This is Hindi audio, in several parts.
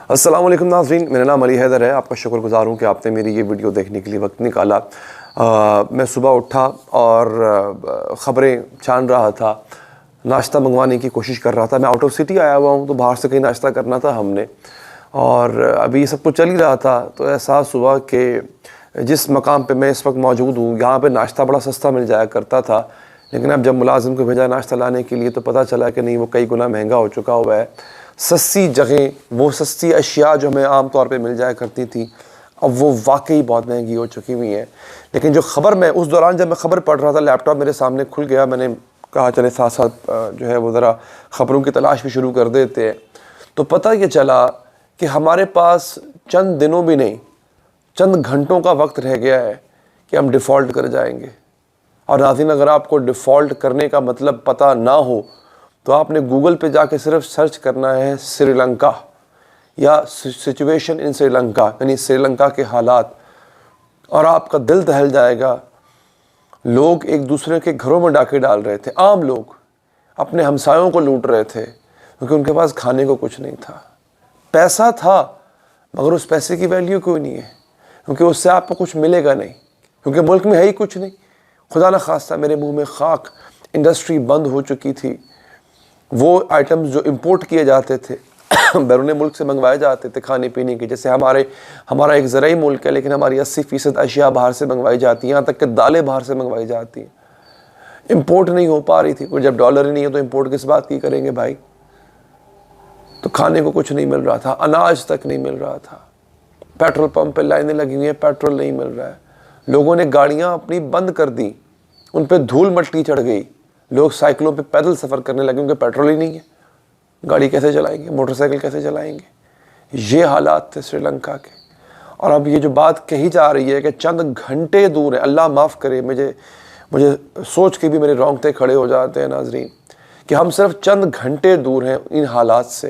अस्सलाम वालेकुम नाज़रीन, मेरा नाम अली हैदर है। आपका शुक्रगुज़ार हूँ कि आपने मेरी ये वीडियो देखने के लिए वक्त निकाला। मैं सुबह उठा और ख़बरें छान रहा था, नाश्ता मंगवाने की कोशिश कर रहा था। मैं आउट ऑफ सिटी आया हुआ हूँ तो बाहर से कहीं नाश्ता करना था हमने, और अभी सब कुछ चल ही रहा था तो एहसास हुआ कि जिस मकाम पे मैं इस वक्त मौजूद हूँ यहाँ पे नाश्ता बड़ा सस्ता मिल जाया करता था, लेकिन अब जब मुलाजिम को भेजा नाश्ता लाने के लिए तो पता चला कि नहीं, वो कई गुना महंगा हो चुका हुआ है। सस्ती जगह, वो सस्ती अशिया जो हमें आम तौर पे मिल जाया करती थी, अब वो वाकई बहुत महंगी हो चुकी हुई हैं। लेकिन जो ख़बर मैं उस दौरान जब मैं ख़बर पढ़ रहा था, लैपटॉप मेरे सामने खुल गया, मैंने कहा चले साथ साथ जो है वो ज़रा ख़बरों की तलाश भी शुरू कर देते हैं। तो पता ये चला कि हमारे पास चंद दिनों भी नहीं, चंद घंटों का वक्त रह गया है कि हम डिफ़ॉल्ट कर जाएंगे। और नाज़रीन, अगर आपको डिफ़ॉल्ट करने का मतलब पता ना हो तो आपने गूगल पे जाके सिर्फ सर्च करना है श्रीलंका या सिचुएशन इन श्रीलंका, यानी श्रीलंका के हालात, और आपका दिल दहल जाएगा। लोग एक दूसरे के घरों में डाके डाल रहे थे, आम लोग अपने हमसायों को लूट रहे थे क्योंकि उनके पास खाने को कुछ नहीं था। पैसा था मगर उस पैसे की वैल्यू कोई नहीं है, क्योंकि उससे आपको कुछ मिलेगा नहीं, क्योंकि मुल्क में है ही कुछ नहीं। खुदा न खास्ता मेरे मुंह में खाक, इंडस्ट्री बंद हो चुकी थी। वो आइटम्स जो इंपोर्ट किए जाते थे बैरून मुल्क से मंगवाए जाते थे खाने पीने के, जैसे हमारा एक ज़राई मुल्क है लेकिन हमारी 80% अशिया बाहर से मंगवाई जाती हैं, यहाँ तक कि दालें बाहर से मंगवाई जाती हैं। इंपोर्ट नहीं हो पा रही थी, कोई जब डॉलर ही नहीं है तो इंपोर्ट किस बात की करेंगे भाई। तो खाने को कुछ नहीं मिल रहा था, अनाज तक नहीं मिल रहा था। पेट्रोल पंप पर लाइनें लगी हुई हैं, पेट्रोल नहीं मिल रहा है। लोगों ने गाड़ियाँ अपनी बंद कर दी, उन पर धूल मट्टी चढ़ गई। लोग साइकिलों पे पैदल सफ़र करने लगे, उनके पेट्रोल ही नहीं है। गाड़ी कैसे चलाएंगे, मोटरसाइकिल कैसे चलाएंगे। ये हालात थे श्रीलंका के। और अब ये जो बात कही जा रही है कि चंद घंटे दूर है, अल्लाह माफ़ करे, मुझे सोच के भी मेरे रोंगटे खड़े हो जाते हैं नाजरीन, कि हम सिर्फ चंद घंटे दूर हैं इन हालात से।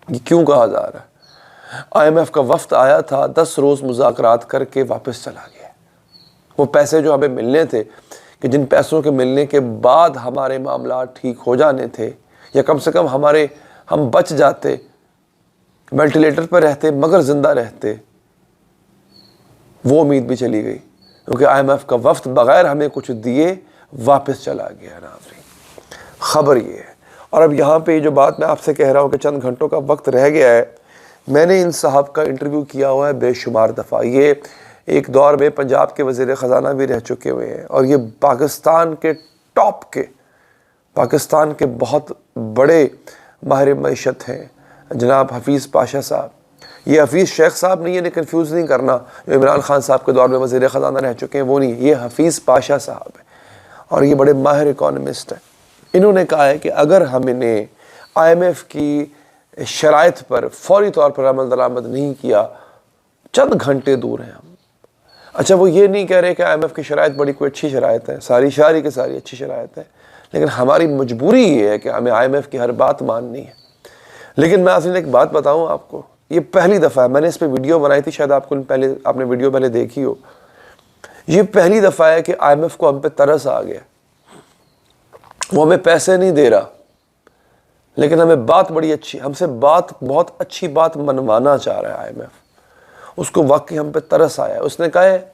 ये क्यों कहा जा रहा है? IMF का वफ्द आया था, 10 रोज़ मुज़ाकरात करके वापस चला गया। वो पैसे जो हमें मिलने थे, कि जिन पैसों के मिलने के बाद हमारे मामला ठीक हो जाने थे, या कम से कम हम बच जाते, वेंटिलेटर पर रहते मगर ज़िंदा रहते, वो उम्मीद भी चली गई, क्योंकि IMF का वफ्द बग़ैर हमें कुछ दिए वापस चला गया। नाज़रीन, ख़बर ये है। और अब यहाँ पे जो बात मैं आपसे कह रहा हूँ कि चंद घंटों का वक्त रह गया है, मैंने इन साहब का इंटरव्यू किया हुआ है बेशुमार दफ़ा। ये एक दौर में पंजाब के वज़ीर ख़जाना भी रह चुके हुए हैं, और ये पाकिस्तान के टॉप के, पाकिस्तान के बहुत बड़े माहिर मईशत हैं जनाब हफीज़ पाशा साहब। ये हफीज़ शेख साहब नहीं है, इन्हें कन्फ्यूज़ नहीं करना, जो इमरान खान साहब के दौर में वज़ीर ख़जाना रह चुके हैं वो नहीं, ये हफीज़ पाशा साहब है, और ये बड़े माहिर इकोनॉमिस्ट हैं। इन्होंने कहा है कि अगर हम इन्हें IMF की शराइत पर फौरी तौर पर अमल दरामद नहीं किया, चंद घंटे दूर हैं हम। अच्छा, वो ये नहीं कह रहे कि IMF की शराइत बड़ी कोई अच्छी शराइत है, सारी की सारी अच्छी शराइत है, लेकिन हमारी मजबूरी ये है कि हमें IMF की हर बात माननी है। लेकिन मैं असल में एक बात बताऊं आपको, ये पहली दफ़ा है, मैंने इस पर वीडियो बनाई थी, शायद आपने वीडियो पहले देखी हो। ये पहली दफ़ा है कि IMF को हम पे तरस आ गया। वो हमें पैसे नहीं दे रहा, लेकिन हमें बात बड़ी अच्छी, हमसे बहुत अच्छी बात मनवाना चाह रहा है IMF। उसको वाकई हम पे तरस आया है। उसने कहा है,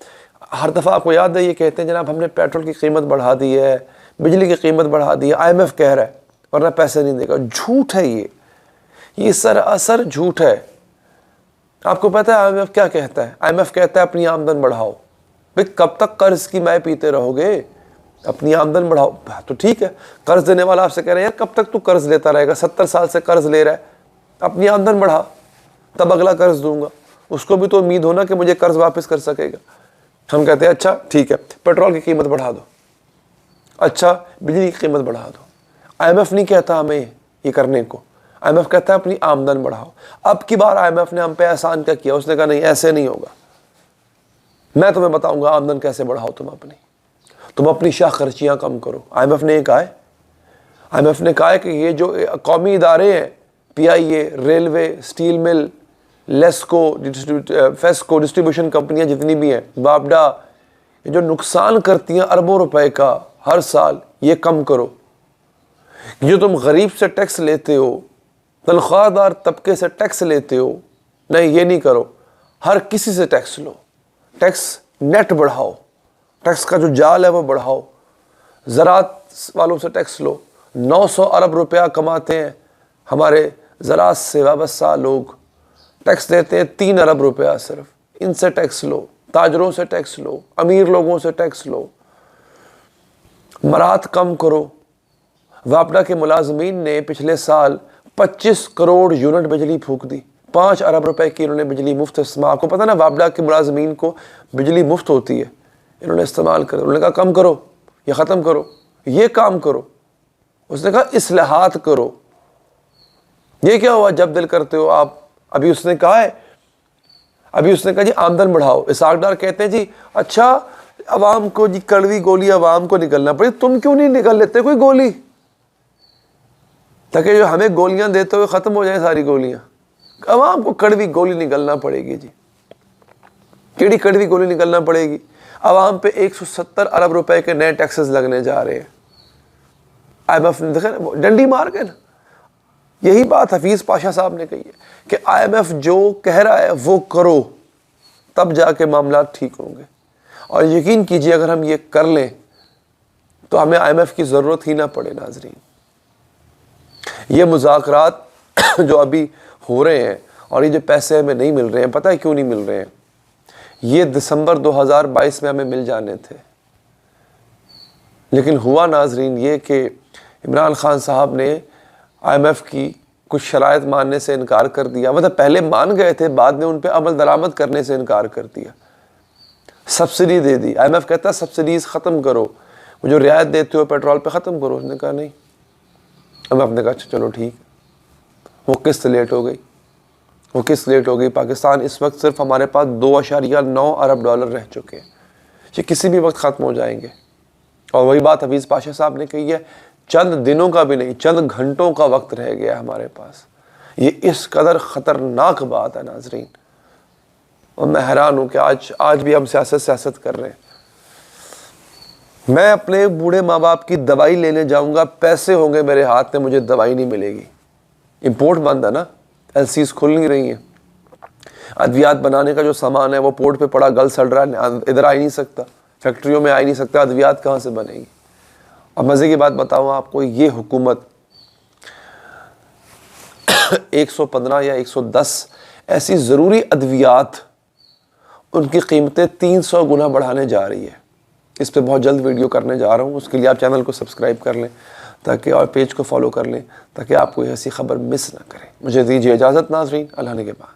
हर दफ़ा आपको याद है ये कहते हैं जनाब हमने पेट्रोल की कीमत बढ़ा दी है, बिजली की कीमत बढ़ा दी है, IMF कह रहा है वरना पैसे नहीं देगा। झूठ है ये सरासर झूठ है। आपको पता है IMF क्या कहता है? IMF कहता है अपनी आमदन बढ़ाओ। भाई, कब तक कर्ज की माय पीते रहोगे? अपनी आमदन बढ़ाओ तो ठीक है। कर्ज देने वाला आपसे कह रहा है यार कब तक तू कर्ज लेता रहेगा, 70 साल से कर्ज ले रहा है, अपनी आमदन बढ़ा तब अगला कर्ज दूंगा। उसको भी तो उम्मीद हो ना कि मुझे कर्ज वापस कर सकेगा। हम कहते हैं अच्छा ठीक है, पेट्रोल की कीमत बढ़ा दो, अच्छा बिजली की कीमत बढ़ा दो। IMF नहीं कहता हमें ये करने को, IMF कहता है अपनी आमदन बढ़ाओ। अब की बार IMF ने हम पे एहसान क्या किया? उसने कहा नहीं, ऐसे नहीं होगा, मैं तुम्हें बताऊंगा आमदन कैसे बढ़ाओ। तुम अपनी शाह खर्चियाँ कम करो। IMF ने कहा है, IMF ने कहा है कि ये जो कौमी इदारे हैं, PIA, railway, steel mill, LESCO, FESCO, distribution कंपनियां जितनी भी हैं, बापडा, ये जो नुकसान करती हैं अरबों रुपए का हर साल, ये कम करो। जो तुम गरीब से टैक्स लेते हो, तनख्वाहदार तबके से टैक्स लेते हो, नहीं ये नहीं करो, हर किसी से टैक्स लो, टैक्स नेट बढ़ाओ, टैक्स का जो जाल है वो बढ़ाओ। ज़राअत वालों से टैक्स लो, 900 अरब रुपया कमाते हैं हमारे ज़राअत से वाबस्ता लोग, टैक्स देते हैं 3 अरब रुपया सिर्फ, इनसे टैक्स लो, ताजरों से टैक्स लो, अमीर लोगों से टैक्स लो, मराहत कम करो। वापडा के मुलाजमीन ने पिछले साल 25 करोड़ यूनिट बिजली फूंक दी, 5 अरब रुपए की इन्होंने बिजली मुफ्त इस्तेमाल। आपको पता ना वापडा के मुलाजमीन को बिजली मुफ्त होती है, इन्होंने इस्तेमाल कर, उन्होंने कहा कम करो, ये ख़त्म करो, ये काम करो। उसने कहा इस्लाहात करो। ये क्या हुआ जब दिल करते हो आप? अभी उसने कहा जी आमदन बढ़ाओ। इसहाक डार कहते हैं जी अच्छा अवाम को जी कड़वी गोली अवाम को निकलना पड़े, तुम क्यों नहीं निकल लेते कोई गोली, ताकि जो हमें गोलियां देते हुए ख़त्म हो जाए सारी गोलियां। अवाम को कड़वी गोली निकलना पड़ेगी जी। केड़ी कड़वी गोली निकलना पड़ेगी? अवाम पे 170 अरब रुपए के नए टैक्सेस लगने जा रहे हैं। IMF ने देखा ना, डंडी मार के ना। यही बात हफीज़ पाशा साहब ने कही है कि IMF जो कह रहा है वो करो, तब जाके मामला ठीक होंगे। और यकीन कीजिए अगर हम ये कर लें तो हमें IMF की ज़रूरत ही ना पड़े। नाजरीन, ये मुज़ाकरात जो अभी हो रहे हैं और ये जो पैसे हमें नहीं मिल रहे हैं, पता है क्यों नहीं मिल रहे हैं? ये दिसंबर 2022 में हमें मिल जाने थे, लेकिन हुआ नाजरीन ये कि इमरान खान साहब ने IMF की कुछ शराइत मानने से इनकार कर दिया। मतलब पहले मान गए थे, बाद में उन पर अमल दरामद करने से इनकार कर दिया। सब्सिडी दे दी। IMF कहता है सब्सिडीज़ ख़त्म करो, वो जो रियायत देते हो पेट्रोल पे ख़त्म करो। उसने कहा नहीं। IMF ने कहा चलो ठीक। वो किस्त लेट हो गई। पाकिस्तान इस वक्त सिर्फ हमारे पास 2.9 अरब डॉलर रह चुके हैं, ये किसी भी वक्त ख़त्म हो जाएंगे। और वही बात हफीज़ पाशा साहब ने कही है, चंद दिनों का भी नहीं, चंद घंटों का वक्त रह गया हमारे पास। ये इस कदर ख़तरनाक बात है नाजरीन। और मैं हैरान हूँ कि आज भी हम सियासत कर रहे हैं। मैं अपने बूढ़े माँ बाप की दवाई लेने जाऊँगा, पैसे होंगे मेरे हाथ में, मुझे दवाई नहीं मिलेगी। इम्पोर्ट बंद है ना, LCs खुल नहीं रही हैं। अद्वियात बनाने का जो सामान है वो पोर्ट पे पड़ा गल सड़ रहा है, इधर आ ही नहीं सकता, फैक्ट्रियों में आ ही नहीं सकता, अद्वियात कहाँ से बनेगी? और मज़े की बात बताऊँ आपको, ये हुकूमत 115 या 110 ऐसी ज़रूरी अद्वियात, उनकी कीमतें 300 गुना बढ़ाने जा रही है। इस पे बहुत जल्द वीडियो करने जा रहा हूँ, उसके लिए आप चैनल को सब्सक्राइब कर लें ताकि, और पेज को फॉलो कर लें ताकि आप कोई ऐसी खबर मिस ना करें। मुझे दीजिए इजाज़त नाज़रीन, अल्लाह ने के बाद।